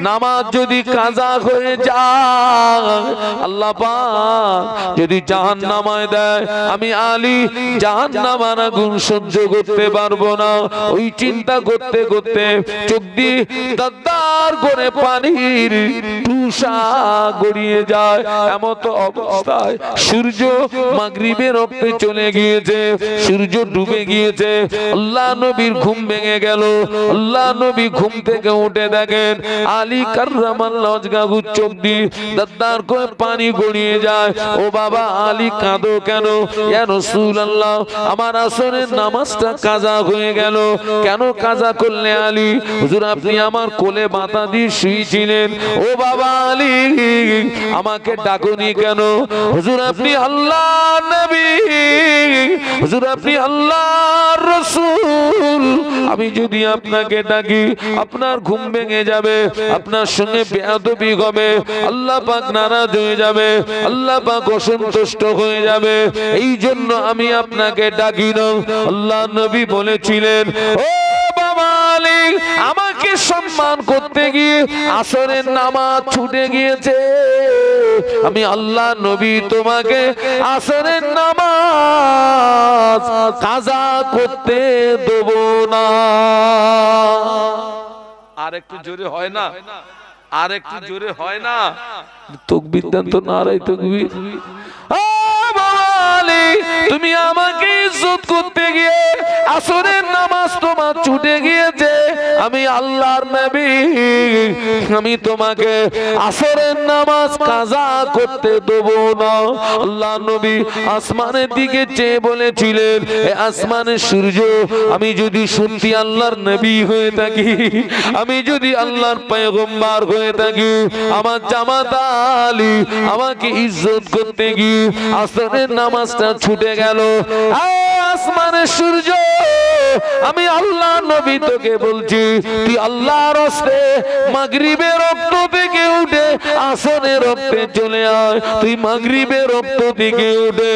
নামাজ যদি কাজা হয়ে যায় আল্লাহ পাক যদি জাহান্নামায় দেয় আমি আলী জাহান্নামের আগুন সহ্য করতে পারবো না। ওই চিন্তা করতে করতে চোখ দিয়ে দাদ্দার করে পানির তুষা গড়িয়ে যায়। এমন অবস্থায় সূর্য মাগরিবের রক্তে চলে গিয়েছে, সূর্য ডুবে গিয়েছে। আল্লাহ নবীর ঘুম ভেঙে গেল। আল্লাহ নবী ঘুম থেকে উঠে দেখেন আলী কাররামাল্লাহু ওয়াজহাহু চোখ দিয়ে দাদ্দার করে পানি গড়িয়ে যায়। ও বাবা আলী কাঁদো কেন? ইয়া রাসূলুল্লাহ আমার আসরের নামাজটা কাজা হয়ে গেল। কেন কাজা করলে আলী? হুজুর আপনি আমার কোলে মাথা দিয়ে শুয়েছিলেন। ও বাবা আলী আমাকে ডাকুনি কেন? হুজুর আপনি আল্লাহর নবী, হুজুর আপনি আল্লাহর রাসূল। আমি যদি আপনাকে ডাকি আপনার ঘুম ভেঙে যাবে, আপনার সঙ্গে বেয়াদবি হবে, আল্লাহ পাক নারাজ হয়ে যাবে, আল্লাহ পাক অসন্তুষ্ট হয়ে যাবে। এই জন্য আমি আপনাকে ডাকি না। আল্লাহ নবী বলেছিলেন ও বাবা আলী আমাকে সম্মান করতে গিয়ে আসরের নামাজ ছুটে গিয়েছে। আমি আল্লাহ নবী তোমাকে আসরের নামাজ কাজা করতে দেব না। আর একটু জোরে হয় না? আর একটু জোরে হয় না? তাকবীর দেন তো, নারায়ে তাকবীর। তুমি আমাকে ইজ্জত করতে গিয়ে আসরের নামাজ তোমার ছুটে গিয়েছে। আমি আল্লাহর নবী, আমি তোমাকে আসরের নামাজ কাজা করতে দেব না। আল্লাহ নবী আসমানের দিকে চেয়ে বলেছিলেন এ আসমানের সূর্য আমি যদি সত্যি আল্লাহর নবী হয়ে থাকি, আমি যদি আল্লাহর পয়গম্বর হয়ে থাকি, আমার জামাতা আলী আমাকে ইজ্জত করতে গিয়ে আসরের নামাজটা ছুটে গেল। আসমানের সূর্য আমি আল্লাহ নবী তোকে বলছি তুই আল্লাহর রাস্তে মাগরিবের রক্ত থেকে উঠে আসরের রক্তে চলে আয়। তুই মাগরিবের রক্ত থেকে উঠে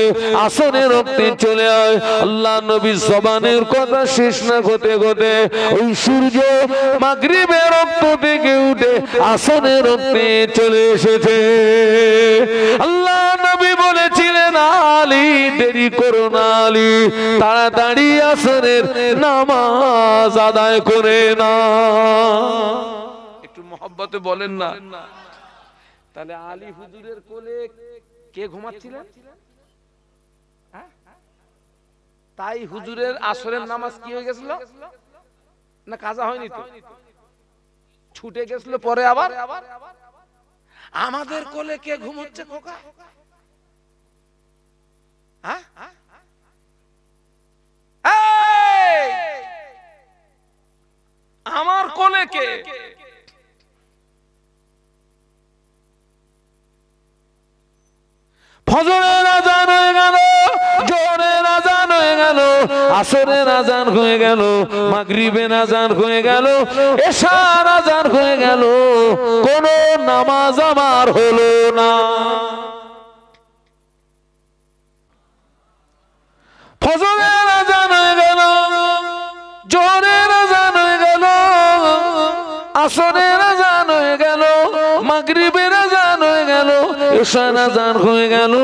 আসরের রক্তে চলে আয়। আল্লাহ নবী জবানের কথা শেষ না হতে হতে ওই সূর্য মাগরিবের রক্ত থেকে উঠে আসরের রক্তে চলে এসেছে। আল্লাহ নবী বলেছিলেন আলী দেরি করো না, আলী তাড়াতাড়ি আসরের নামাজ আদায় করে না। একটু মহব্বতে বলেন না। তাহলে আলী হুজুরের কোলে কে ঘুমাচ্ছিলেন? তাই হুজুরের আসরের নামাজ কি হয়ে গেছিল না কাজা হয়নি তো, ছুটে গেছিল পরে আবার। আমাদের কোলে কে ঘুমোচ্ছে খোকা? আমার কোলে কে? ফজরের আযান হয়ে গেল, জোহরের আযান হয়ে গেল, আসরের আযান হয়ে গেল, মাগরিবের আযান হয়ে গেল, এশার আযান হয়ে গেল, কোন নামাজ আমার হলো না। ফজরের আযান হয়ে গেল, জোহরের আযান হয়ে গেল, আসরের আযান হয়ে গেল, মাগরিবের আযান হয়ে গেল, এশার আযান হয়ে গেল।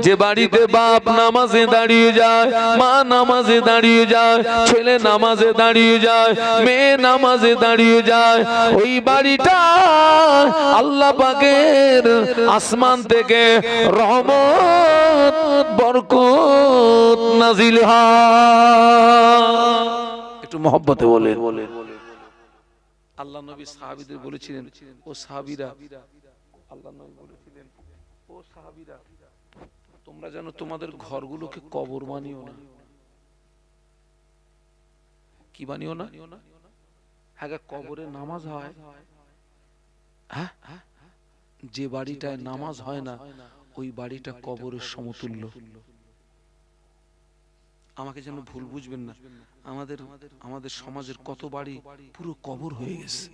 যে বাড়িতে বাপ নামাজে দাঁড়িয়ে যায়, মা নামাজে দাঁড়িয়ে যায়, ছেলে নামাজে দাঁড়িয়ে যায়, মেয়ে নামাজে দাঁড়িয়ে যায়, ওই বাড়িটা আল্লাহ পাকের আসমান থেকে রহমত বরকত নাজিল হয়। একটু মহব্বতে বলেন। আল্লাহ নবী সাহাবীদের বলেছিলেন ও সাহাবীরা, আল্লাহ নবী বলেছিলেন ও সাহাবীরা তোমরা যেন তোমাদের ঘরগুলোকে কবর বানিও না। কি বানিও না? হ্যাঁ কবরে নামাজ হয়। হ্যাঁ যে বাড়িটায় নামাজ হয় না ওই বাড়িটা কবরের সমতুল্য। আমাকে যেন ভুল বুঝবেন না, আমাদের সমাজের কত বাড়ি পুরো কবর হয়ে গেছে।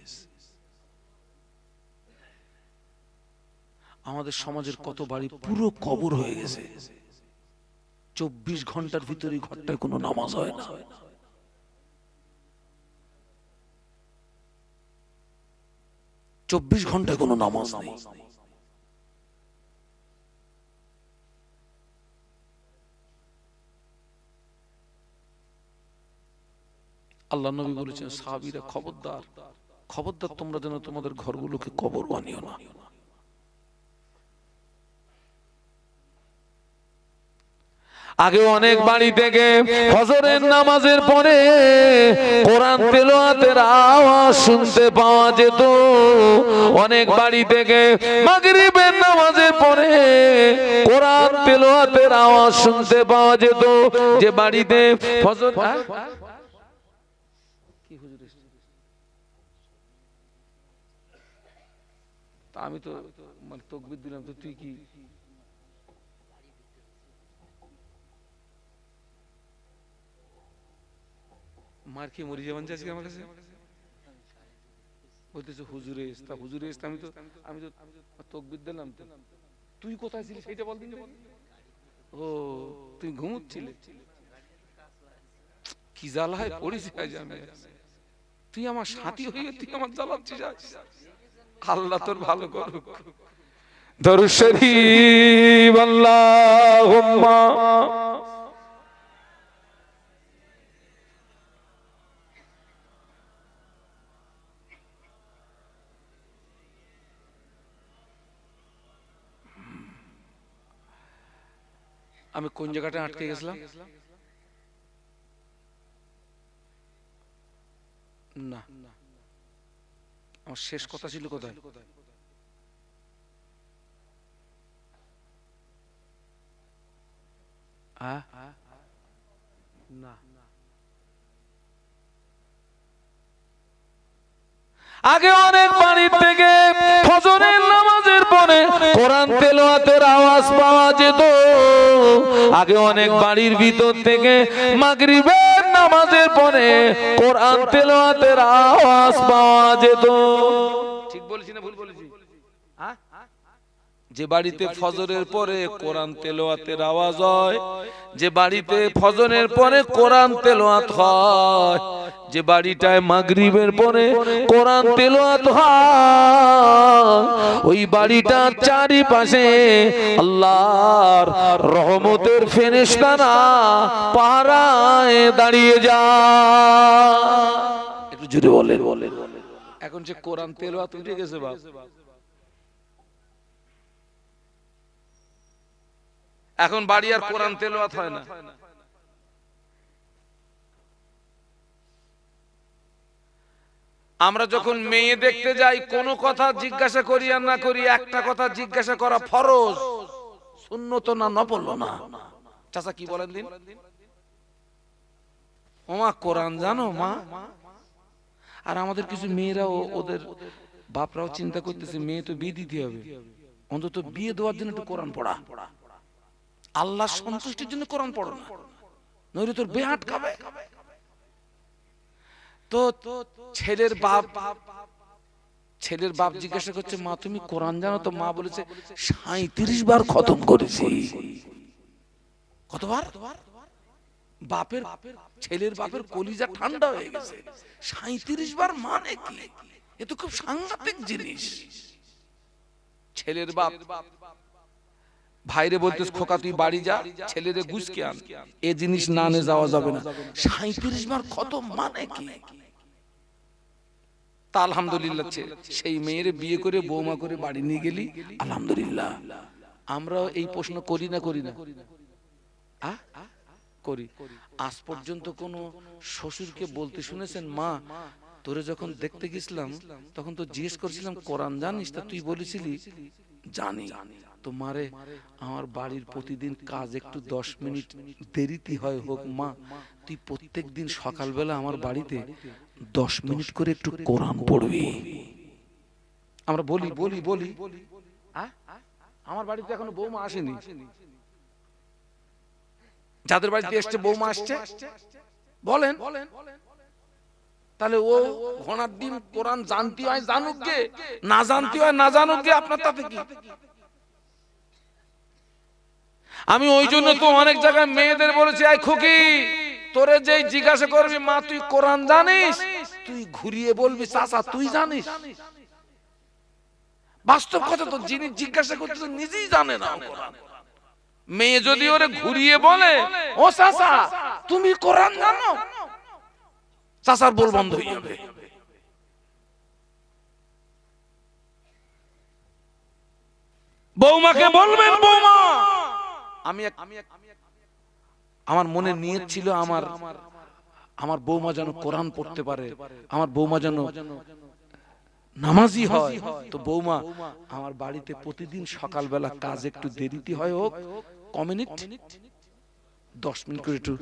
আমাদের সমাজের কত বাড়ি পুরো কবর হয়ে গেছে। 24 ঘন্টার ভিতরে ঘরটায় কোনো নামাজ হয় না। 24 ঘন্টায় কোনো নামাজ নেই। আল্লাহ নবী বলেছেন, সাহাবীরা খবরদার খবরদার তোমরা যেন তোমাদের ঘরগুলোকে কবর বানিও না। আগে অনেক বাড়ি থেকে ফজরের নামাজের পরে কোরআন তেলাওয়াতের আওয়াজ শুনতে পাওয়া যেত। অনেক বাড়ি থেকে মাগরিবের নামাজের পরে কোরআন তেলাওয়াতের আওয়াজ শুনতে পাওয়া যেত। যে বাড়িতে ফজর আমি তো মানে তাকবীর দিলাম, তো তুই কি মার কি মরি যাবেন আজকে আমার কাছে বলতেছে হুজুরে ইসলাম, হুজুরে ইসলাম। আমি তো তাকবীর দিলাম, তো তুই কোথায় ছিলি সেটা বল দিন। ও তুই ঘুমোচ্ছিলে, কি জ্বালায় পড়েছি আজ আমি। তুই আমার সাথী হয়ে তুই আমার জ্বালাচ্ছিস। আল্লাহ তোর ভালো করুক। দরুদ শরীফ আল্লাহুম্মা। আমি কোন জায়গাটা আটকে গেছিলাম? না, আমার শেষ কথা ছিল কোথায়? না, আগে অনেক বাড়ি থেকে ফজরের নামাজের পরে কোরআন তেলাওয়াতের আওয়াজ পাওয়া যেত। আগে অনেক বাড়ির ভিতর থেকে মাগরিবের নামাজের পরে কোরআন তেলাওয়াতের আওয়াজ পাওয়া যেত। ঠিক বলেছি না ভুল বলেছি? যে বাড়িতে ফজরের পরে কোরআন তেলাওয়াতের আওয়াজ হয়, যে বাড়িতে ফজরের পরে কোরআন তেলাওয়াত হয়, যে বাড়িটায় মাগরিবের পরে কোরআন তেলাওয়াত হয়, ওই বাড়িটার চারিপাশে আল্লাহর রহমতের ফেরেশতারা পাহারায় দাঁড়িয়ে যায়। একটু জোরে বলেন। এখন যে কোরআন তেলাওয়াত উঠে গেছে বাপ, এখন বাড়ি আর কোরআন তেলাওয়াত হয় না। আমরা যখন মেয়ে দেখতে যাই, কোনো কথা জিজ্ঞাসা করি আর না করি, একটা কথা জিজ্ঞাসা করা ফরজ, সুন্নত না নফল না। চাচা কি বলেন দিন? ওমা কোরআন জানো মা? আর আমাদের কিছু মেয়েরাও, ওদের বাপরাও চিন্তা করতেছে মেয়ে তো বিয়ে দিতে হবে, অন্তত বিয়ে দেওয়ার জন্য একটু কোরআন পড়া, আল্লাহর সন্তুষ্টির জন্য কোরআন পড়ো না, নইলে তোর বিয়ে আটকাবে। তো ছেলের বাপ জিজ্ঞাসা করছে, মা তুমি কোরআন জানো তো? মা বলেছে 37 বার খতম করেছি। কতবার? ছেলের বাপের কলিজা ঠান্ডা হয়ে গেছে। 37 বার মানে কি? এ তো খুব সাংঘাতিক জিনিস। ছেলের বাপ ভাইরে বলতে, খোকা তুই বাড়ি যা, ছেলেরে গুছকে আন, এ জিনিস না নে যাওয়া যাবে না। 37 বার খতম মানে কি? তা আলহামদুলিল্লাহ, সেই মেয়েরে বিয়ে করে বৌমা করে বাড়ি নিয়ে গেলি, আলহামদুলিল্লাহ। আমরা এই প্রশ্ন করি না করি না? করি। আজ পর্যন্ত কোন শ্বশুরকে বলতে শুনেছেন, মা তোরে যখন দেখতে গেছিলাম তখন তো জিজ্ঞেস করছিলাম কোরআন জানিস? তা তুই বলেছিলি জানি। তো মারে, আমার বাড়ির প্রতিদিন কাজ একটু 10 মিনিট দেরিতে হয় হোক, মা তুই প্রত্যেক দিন সকালবেলা আমার বাড়িতে 10 মিনিট করে একটু কোরআন পড়বি। আমরা বলি বলি বলি আমার বাড়িতে এখনো বৌমা আসেনি। যাদের বাড়িতে এসছে বৌমা আসছে বলেন, তাহলে ও ঘোড়ার ডিম কোরআন জানতে হয় জানুক গে, না জানতে হয় না জানুক গে, আপনার তাতে কি? আমি ওই জন্য তো অনেক জায়গায় মেয়েদের বলেছি, আই খুকি তোরে যেই জিজ্ঞাসা করবি মা তুই কোরআন জানিস, তুই ঘুরিয়ে বলবি চাচা তুই জানিস। বাস্তব কথা তো, যিনি জিজ্ঞাসা করতেছে নিজেই জানে না কোরআন। মেয়ে যদি ওরে ঘুরিয়ে বলে ও চাচা তুমি কোরআন জানো, চাচার বল বন্ধ হয়ে যাবে। বৌমাকে বলবেন বৌমা আমি আমার মনে নিয়ত ছিল আমার বৌমা যেন কোরআন পড়তে পারে, আমার বৌমা যেন নামাজি হয়। তো বৌমা আমার বাড়িতে প্রতিদিন সকালবেলা কাজ একটু দেরিতে হয় হোক, কমিনিট 10 মিনিট করে একটু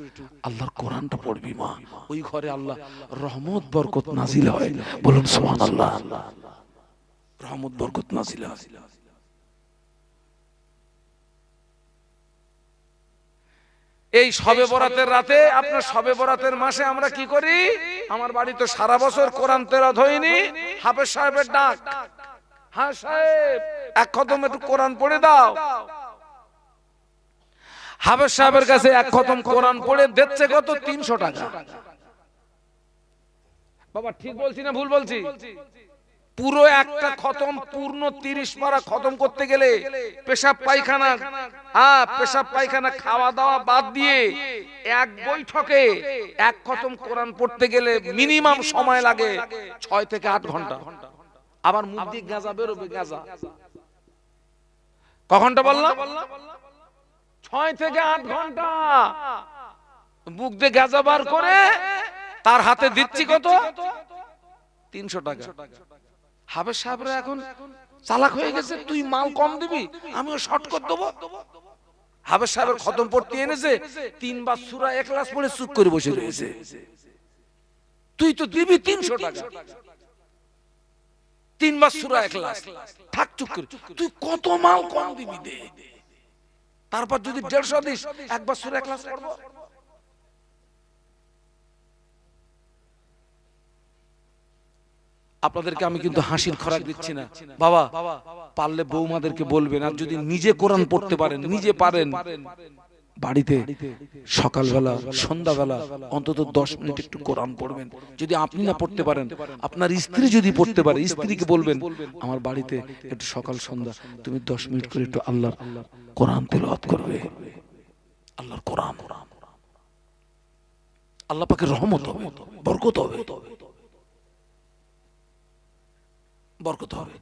আল্লাহর কোরআনটা পড়বি মা, ওই ঘরে আল্লাহ রহমত বরকত নাজিল হয়। বলুন সুবহানাল্লাহ। রহমত বরকত নাজিল হয়। এই শবে বরাতের রাতে, আপনার শবে বরাতের মাসে আমরা কি করি? আমার বাড়িতে সারা বছর কোরআন তেলাওয়াত হয়নি, হাফেজ সাহেবের ডাক, হ্যাঁ সাহেব এক খতম একটু কোরআন পড়ে দাও। হাফেজ সাহেবের কাছে এক খতম কোরআন পড়ে দিচ্ছে কত? 300 টাকা। বাবা ঠিক বলছি না ভুল বলছি? পুরো একটা খতম, পূর্ণ 30 পারা খতম করতে গেলে পেশাব পায়খানা খাওয়া দাওয়া বাদ দিয়ে এক বৈঠকে এক খতম কোরআন পড়তে গেলে মিনিমাম সময় লাগে 6 থেকে 8 ঘন্টা। আবার মুখ দিয়ে গাঁজা বেরোবে, গাঁজা কখনটা বললাম 6 থেকে 8 ঘন্টা মুখ দিয়ে গাঁজা বার করে তার হাতে দিচ্ছি কত? 300 টাকা। হাফেজ সাহেবরা এখন চালাক হয়ে গেছে, তুই মাল কম দিবি আমিও শর্ট করে দেবো। হাফেজ সাহেবের খতম পড়তে এনেছে, 3 বার সূরা ইখলাস পড়ে চুপ করে বসে রয়েছে। তুই তো দিবি 300 টাকা, 3 বার সূরা ইখলাস, থাক চুপ করে। তুই কত মাল কম দিবি দে, তারপর যদি 150 দিস একবার সূরা ইখলাস পড়বো। আপনাদেরকে আমি কিন্তু হাসির খোরাক দিচ্ছি না বাবা, পারলে বৌমাদেরকে বলবেন, আর যদি নিজে কোরআন পড়তে পারেন, নিজে পারেন, বাড়িতে সকালবেলা সন্ধ্যাবেলা অন্তত 10 মিনিট একটু কোরআন পড়বেন। যদি আপনি না পড়তে পারেন, আপনার স্ত্রী যদি পড়তে পারে, স্ত্রীকে বলবেন আমার বাড়িতে একটু সকাল সন্ধ্যা তুমি 10 মিনিট করে একটু আল্লাহর কোরআন তেলাওয়াত করবে। আল্লাহর কোরআন, আল্লাহ পাকের রহমত হবে, বরকত হবে, বরকত হবে।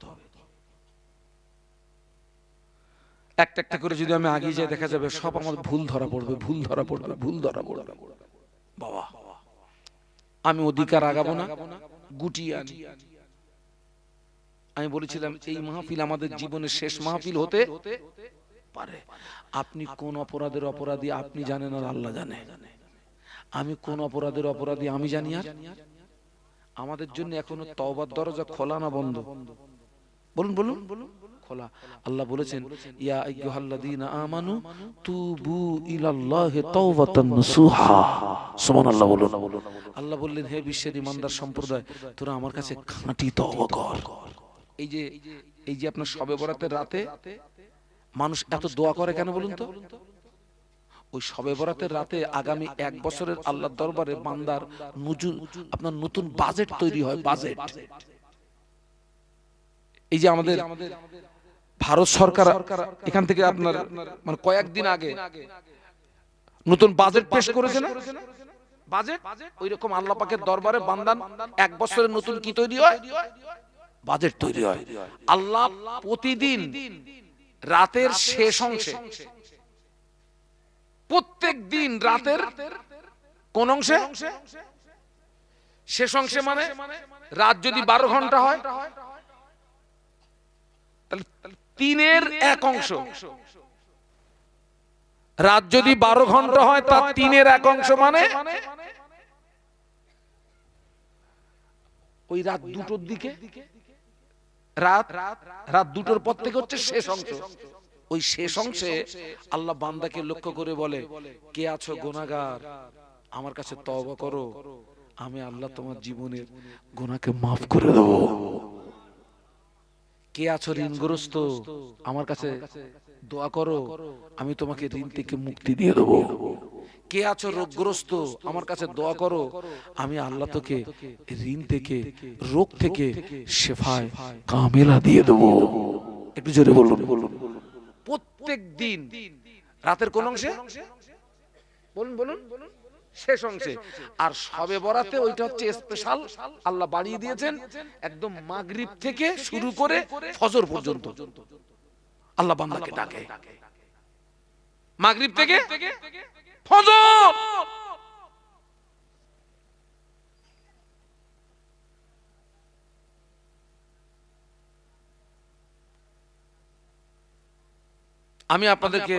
একটা একটা করে যদি আমি আগিয়ে যাই, দেখা যাবে সব আমার ভুল ধরা পড়বে, ভুল ধরা পড়বে, ভুল ধরা পড়বে। বাবা আমি অধিকার আগাবো না, গুটিয়ে আনি। আমি বলেছিলাম এই মাহফিল আমাদের জীবনের শেষ মাহফিল হতে পারে। আপনি কোন অপরাধের অপরাধী আপনি জানেন আর আল্লাহ জানে। আমি কোন অপরাধের অপরাধী আমি জানি আর আমাদের জন্য এখনো তওবার দরজা খোলা না বন্ধ? বলুন বলুন খোলা। আল্লাহ বলেছেন ইয়া আইয়ুহাল্লাযীনা আমানু তুবু ইলাল্লাহি তাওবাতান নাসুহা। সুবহানাল্লাহ বলুন। আল্লাহ বললেন হে বিশ্বের ঈমানদার সম্প্রদায়, তোরা আমার কাছে খাঁটি তওবা কর। এই যে আপনার শবে বরাতের রাতে মানুষ এত দোয়া করে কেন বলুন তো? ওই শবে বরাতের রাতে আগামী 1 বছরের আল্লাহর দরবারে বান্দার আপনার নতুন বাজেট তৈরি হয়। বাজেট, এই যে আমাদের ভারত সরকার এখান থেকে আপনার মানে কয়েকদিন আগে নতুন বাজেট পেশ করেছে না? বাজেট ওই রকম আল্লাহ পাকের দরবারে বান্দার 1 বছরের নতুন কি তৈরি হয়? বাজেট তৈরি হয়। আল্লাহ প্রতিদিন রাতের শেষ অংশে, প্রত্যেক দিন রাতের কোন অংশে? শেষ অংশে। মানে রাত যদি 12 ঘন্টা হয় তাহলে 3-এর 1 অংশ। রাত যদি 12 ঘন্টা হয় তার 3-এর 1 অংশ মানে ওই রাত 2টোর দিকে, রাত 2টোর পর থেকে হচ্ছে শেষ অংশ। ওই শেষ অংশে আল্লাহ বান্দাকে লক্ষ্য করে বলে কে আছো গুনাহগার, আমার কাছে তওবা করো, আমি আল্লাহ তোমার জীবনের গুনাহকে মাফ করে দেব। কে আছো ঋণগ্রস্ত, আমার কাছে দোয়া করো, আমি তোমাকে ঋণ থেকে মুক্তি দিয়ে দেব। কে আছো রোগগ্রস্ত, আমার কাছে দোয়া করো, আমি আল্লাহ তোকে ঋণ থেকে, রোগ থেকে শেফায় কামেলা দিয়ে দেবো। একটু জোরে বলুন। প্রত্যেক দিন রাতের কোন অংশে বলুন বলুন, শেষ অংশে। আর শবে বরাতে ওইটা হচ্ছে স্পেশাল, আল্লাহ বাড়িয়ে দিয়েছেন একদম মাগরিব থেকে শুরু করে ফজর পর্যন্ত আল্লাহ বান্দাকে ডাকে। মাগরিব থেকে ফজর। আমি আপনাদেরকে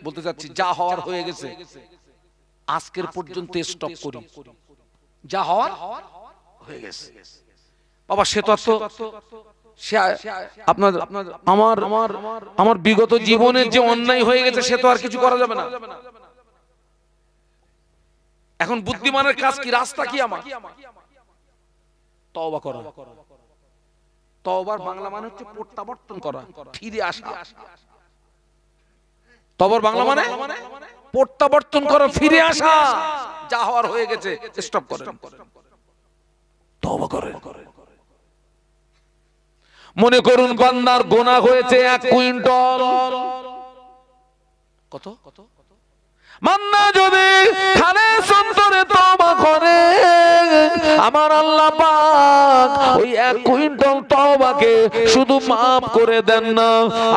বলতে চাচ্ছি, যা হওয়ার হয়ে গেছে, আজকের পর্যন্ত স্টপ করি। যা হওয়ার হয়ে গেছে বাবা, সে তো আপনার আমার আমার বিগত জীবনের যে অন্যায় হয়ে গেছে সে তো আর কিছু করা যাবে না। এখন বুদ্ধিমানের কাজ কি, রাস্তা কি আমার? তওবা করা। তওবার বাংলা মানে হচ্ছে প্রত্যাবর্তন করা, ফিরে আসা। তওবার বাংলা মানে প্রত্যাবর্তন করা, ফিরে আসা। যা হওয়ার হয়ে গেছে স্টপ করেন, তওবা করেন। মনে করুন বান্দার গুনাহ হয়েছে 1 কুইন্টাল। কত? বান্দা যদি খালেস অন্তরে তওবা করে, আমার আল্লাহ পাক ওই 1 কুইন্টাল তওবাকে শুধু maaf করে দেন না,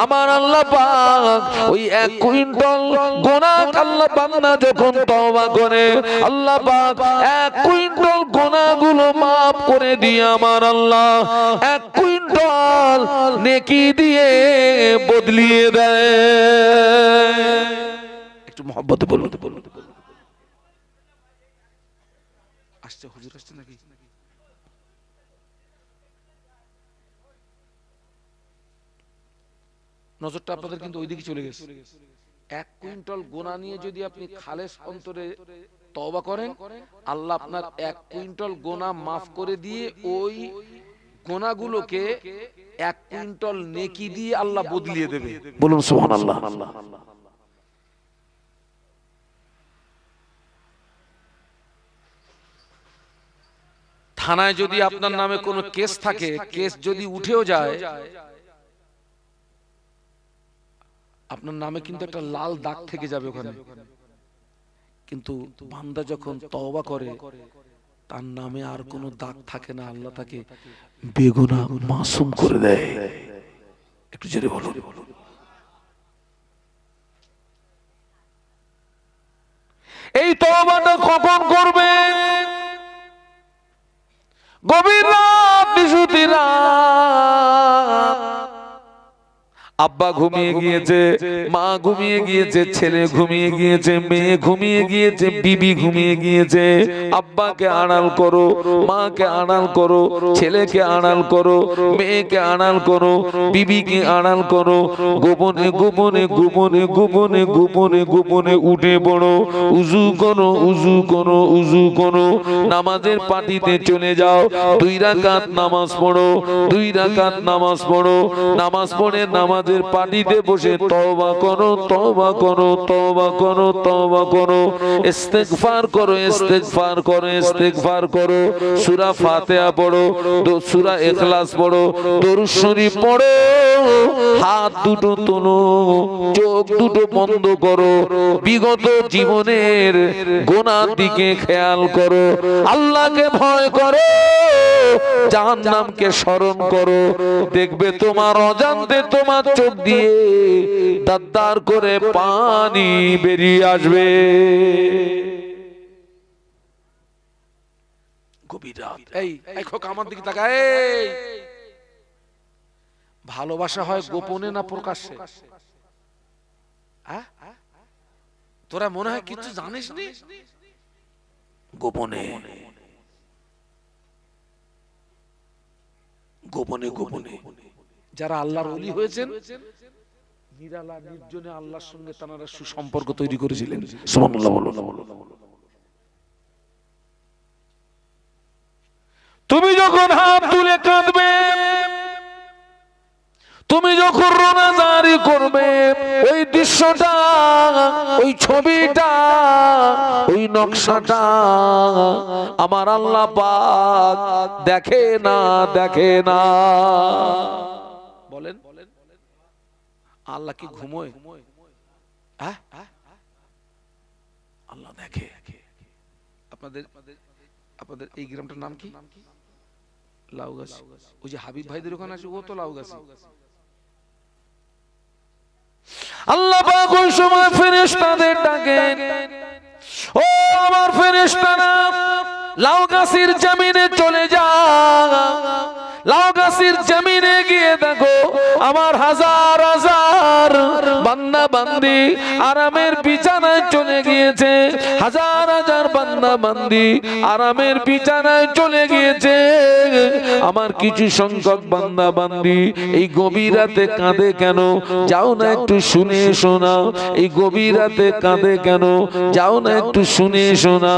আমার আল্লাহ পাক ওই 1 কুইন্টাল গুনাহ আল্লাহ বান্দা যখন তওবা করে, আল্লাহ পাক 1 কুইন্টাল গুনাহগুলো maaf করে দিয়ে আমার আল্লাহ 1 কুইন্টাল নেকি দিয়ে বদলিয়ে দেয়। একটু মহব্বতে বলুন। আসছে হুজুর, আসছে নাকি? নজরটা আপনাদের কিন্তু ওইদিকে চলে গেছে। 1 কুইন্টাল গোনা নিয়ে যদি আপনি খালেস অন্তরে তওবা করেন, আল্লাহ আপনার 1 কুইন্টাল গোনা মাফ করে দিয়ে ওই গোনাগুলোকে 1 কুইন্টাল নেকি দিয়ে আল্লাহ বদলিয়ে দেবে। বলুন সুবহানাল্লাহ। থানায় যদি আপনার নামে কোনো কেস থাকে, কেস যদি উঠেও যায়, আপনার নামে কিন্তু একটা লাল দাগ থেকে যাবে ওখানে। কিন্তু বান্দা যখন তওবা করে, তার নামে আর কোনো দাগ থাকে না, আল্লাহ তাকে বেগুনাহ মাসুম করে দেয়। একটু জোরে বলুন। এই তওবাটা কখন করবে? গভীর রাত, নিশুতি রাত, আব্বা ঘুমিয়ে গিয়েছে, মা ঘুমিয়ে গিয়েছে, ছেলে ঘুমিয়ে গিয়েছে, মেয়ে ঘুমিয়ে গিয়েছে, বিবি ঘুমিয়ে গিয়েছে। আব্বাকে আড়াল করো, মাকে আড়াল করো, ছেলেকে আড়াল করো, মেয়েকে আড়াল করো, বিবিকে আড়াল করো। গোপনে গোপনে গোপনে গোপনে গোপনে গোপনে উঠে পড়ো, উজু করো, উজু করো, উজু করো, নামাজের পাটিতে চলে যাও, 2 রাকাত নামাজ পড়ো, 2 রাকাত নামাজ পড়ো। নামাজ পড়ে নামাজের পাটিতে বসে তওবা করো, তওবা করো, তওবা করো, তওবা করো, ইস্তিগফার করো, ইস্তিগফার করো, ইস্তিগফার করো। সূরা ফাতিহা পড়ো, সূরা ইখলাস পড়ো, দরুদ শরীফ পড়ো, হাত দুটো তোলো, চোখ দুটো বন্ধ করো, বিগত জীবনের গুনার দিকে খেয়াল করো, আল্লাহকে ভয় করো, জাহান্নামকে স্মরণ করো। দেখবে তোমার অজান্তে তোমার চোখ দিয়ে দারদার করে পানি বেরিয়ে আসবে। গভীর রাত। এই খোকা আমার দিকে তাকা। এই ভালোবাসা হয় গোপনে না প্রকাশ্যে? তোরা মনে হয় কিছু জানিস নি? গোপনে গোপনে গোপনে। যারা আল্লাহর ওলি হয়েছেন, নিরালা নির্জনে আল্লাহর সঙ্গে তারা সুসম্পর্ক তৈরি করেছিলেন। সুবহানাল্লাহ বলো। তুমি যখন হাত তুলে কাঁদবে, তুমি যখন রোনাজারি করবে ওই দৃশ্যটা, ওই ছবিটা, ওই নকশাটা আমার আল্লাহ পাক দেখে না, দেখে না। বলেন আল্লাহ কি ঘুমোয়? হ্যাঁ, আল্লাহ দেখে। আপনাদের আপনাদের এই গ্রামটার নাম কি? লাউগাছ। ওই যে হাবিব ভাইদের ওখানে আছে, ও তো লাউগাছ। আল্লাহ পাক ওই সময় ফেরেশতাদের ডাকেন, ও আমার ফেরেশতারা লাউগাছের জমিনে চলে যাও। লাউগাছের জমিনে গিয়ে দেখো আমার হাজার হাজার বান্দা বান্দি আরামের বিছানায় চলে গিয়েছে। হাজার হাজার বান্দা বান্দি আরামের বিছানায় চলে গিয়েছে। আমার কিছু সংখ্যক বান্দা বান্দি এই গভীর রাতে কাঁদে কেন? যাও না একটু শুনে শোনা। এই গভীর রাতে কাঁদে কেন? যাও না একটু শুনে শোনা।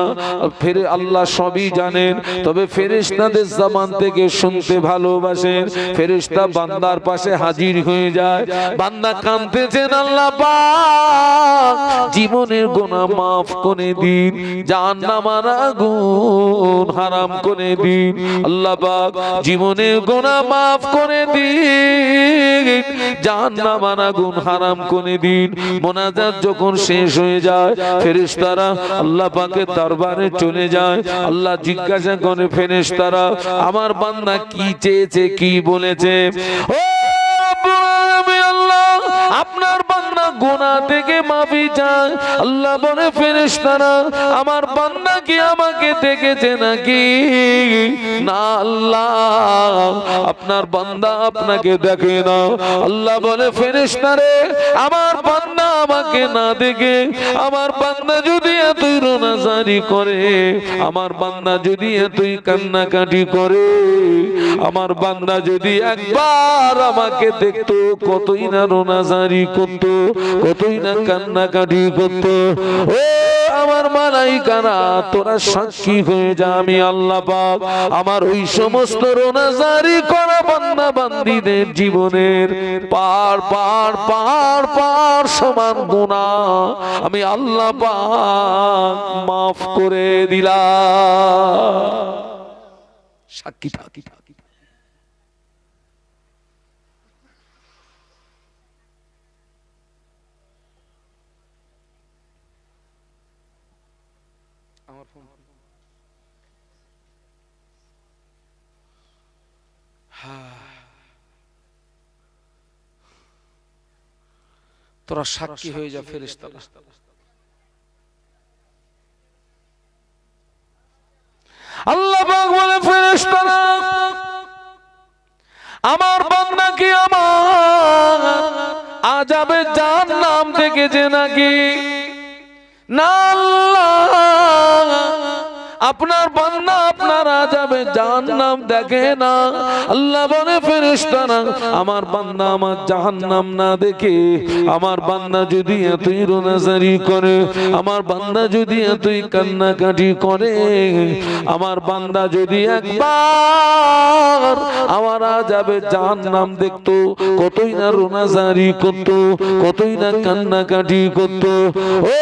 ফেরে আল্লাহ সবই জানেন, তবে ফেরেশতাদের জবান থেকে শুনতে ভালোবাসেন। ফেরেশতা বান্দার পাশে হাজির হয়ে যায়। বান্দা কাঁদতেছেন, আল্লাহ পাক জীবনের গুনাহ মাফ করে দিন, জাহান্নামের আগুন হারাম করে দিন। আল্লাহ পাক জীবনের গুনাহ মাফ করে দিন, জাহান্নামের আগুন হারাম করে দিন। মোনাজাত যখন শেষ হয়ে যায় ফেরেশতারা আল্লাহ পাকের দরবারে চলে যায়। আল্লাহ জিজ্ঞাসা করে ফেরেশতারা আমার বান্দা কি চেয়েছে, কি বলেছে? ও রব্বুল আলামিন আল্লাহ আপনার বান্দা গুনাহ থেকে মাফি চায়। আল্লাহ বলে ফেরেশতারা আমার বান্দা কি আমাকে দেখেছে নাকি? না আল্লাহ আপনার বান্দা আপনাকে দেখে না। আল্লাহ বলে ফেরেশতারে আমার বান্দা আমাকে না দেখে আমার বান্দা যদি এতই রোনাজারি করে, আমার বান্দা যদি এতই কান্নাকাটি করে, আমার বান্দা যদি একবার আমাকে দেখতো কতই না রোনাজারি করতো, কতই না কান্নাকাটি করতো। ও আমার মালাইকারা তোরা সাক্ষী হয়ে যা, আমি আল্লাহ পাক আমার ওই সমস্ত রোনাজারি করা বান্দা বান্দীদের জীবনের পার পার পার পার সমান গুনাহ আমি আল্লাহ পাক মাফ করে দিলাম। সাক্ষী থাকি। আমার ফোন তোরা সাক্ষী হয়ে যা ফেরেশতারা। আল্লাহ পাক বলে ফেরেশতারা আমার বান্দা কি আমার আযাবে জাহান্নাম দেখেছে নাকি? না আল্লাহ আপনার বান্দা আপনার আযাবে জাহান্নাম দেখে না। আল্লাহ বলে ফেরেশতারা আমার বান্দা আমার জাহান্নাম না দেখে আমার বান্দা যদি এতই রোনাজারি করে, আমার বান্দা যদি এতই কান্নাকাটি করে, আমার বান্দা যদি একবার আমার আযাবে জাহান্নাম দেখতো কতই না রোনাজারি করতো, কতই না কান্নাকাটি করতো। ও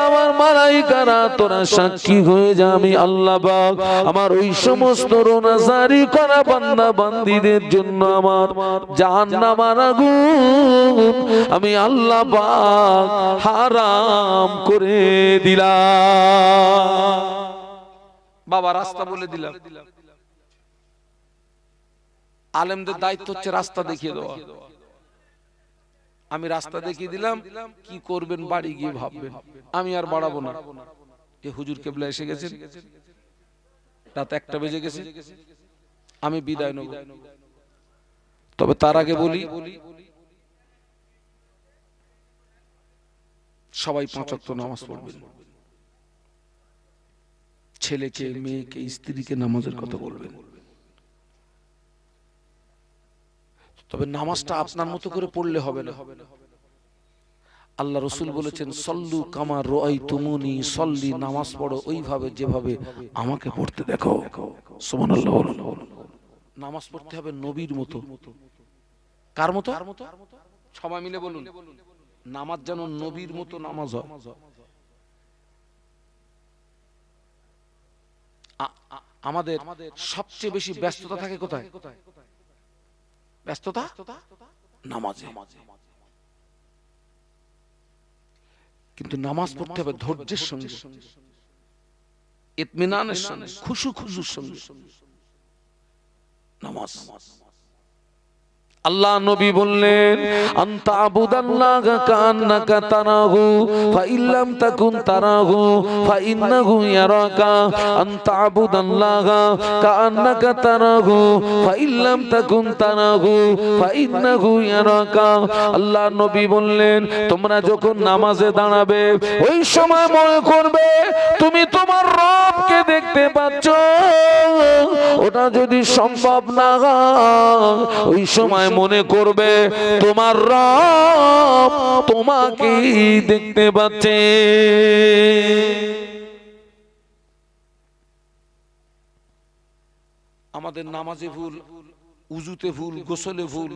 আমার মালাইকারা তোরা সাক্ষী হয়ে যা, আমি আল্লাহ পাক আমার ওই সমস্ত রোনাজারি করা বান্দা বান্দীদের জন্য আমার জাহান্নামের আগুন আমি আল্লাহ পাক হারাম করে দিলাম। বাবা রাস্তা বলে দিলাম। আলেমদের দায়িত্ব হচ্ছে রাস্তা দেখিয়ে দেওয়া। আমি রাস্তা দেখিয়ে দিলাম, কি করবেন বাড়ি গিয়ে ভাববেন। আমি আর বাড়াবো না। এ হুজুর কেবলা এসে গেছেন, রাত 1টা বেজে গেছে, আমি বিদায় নেব। তবে তার আগে বলি সবাই 5 ওয়াক্ত নামাজ পড়বেন। ছেলেকে, মেয়েকে, স্ত্রীকে নামাজের কথা বলবেন। তবে নামাজটা আপনার মতো করে পড়লে হবে না। আল্লাহ রাসূল বলেছেন সল্লু কামা রাআইতুমুনি সল্লি, নামাজ পড়ো ওইভাবে যেভাবে আমাকে পড়তে দেখো। সুবহানাল্লাহ। নামাজ পড়তে হবে নবীর মতো। কার মতো? সবাই মিলে বলুন, নামাজ যেন নবীর মতো নামাজ হয়। আমাদের সবচেয়ে বেশি ব্যস্ততা থাকে কোথায়? ব্যস্ততা নামাজে। কিন্তু নামাজ পড়তে হবে ধৈর্যের সঙ্গে, ইতমিনানের সঙ্গে, খুশুর সঙ্গে নামাজ। আল্লাহ নবী বললেন, আনতা আবুদাল্লাহা কান্নাকা তারাহু ফাইল্লাম তাকুন তারাহু ফাইন্নাহু ইয়ারাকা। আনতা আবুদাল্লাহা কান্নাকা তারাহু ফাইল্লাম তাকুন তারাহু ফাইন্নাহু ইয়ারাকা। আল্লাহ নবী বললেন, তোমরা যখন নামাজে দাঁড়াবে ওই সময় মনে করবে তুমি তোমার রবকে দেখতে পাচ্ছ। ওটা যদি সম্ভব না হয় ওই সময় মনে করবে তোমার রব তোমাকে দেখতে পাচ্ছে। আমাদের নামাজে ভুল, উজুতে ভুল, গোসলে ভুল,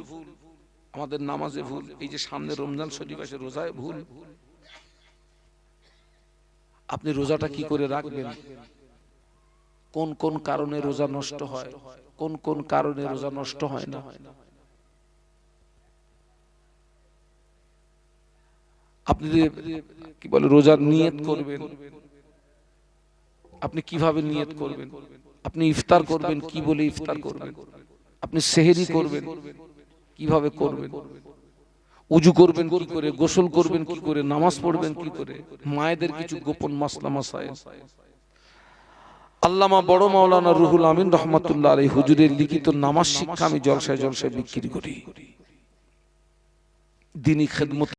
আমাদের নামাজে ভুল। এই যে সামনে রমজান শরীফ আছে, রোজায় ভুল। আপনি রোজাটা কি করে রাখবেন? কোন কোন কারণে রোজা নষ্ট হয়, কোন কোন কারণে রোজা নষ্ট হয় না। আপনি কি বলে রোজার নিয়ত করবেন, আপনি কিভাবে নিয়ত করবেন? আপনি ইফতার করবেন কি বলে ইফতার করবেন? আপনি সেহরি করবেন কিভাবে করবেন? উজু করবেন কি করে? গোসল করবেন কি করে? নামাজ পড়বেন কি করে? মায়েদের কিছু গোপন মাসলা মাসায়েল আল্লামা বড় মাওলানা রুহুল আমিন রহমাতুল্লাহ আলাইহি হুজুরের লিখিত নামাজ শিক্ষা আমি জলসায় জলসায় বিক্রি করি। দ্বীনি খেদমত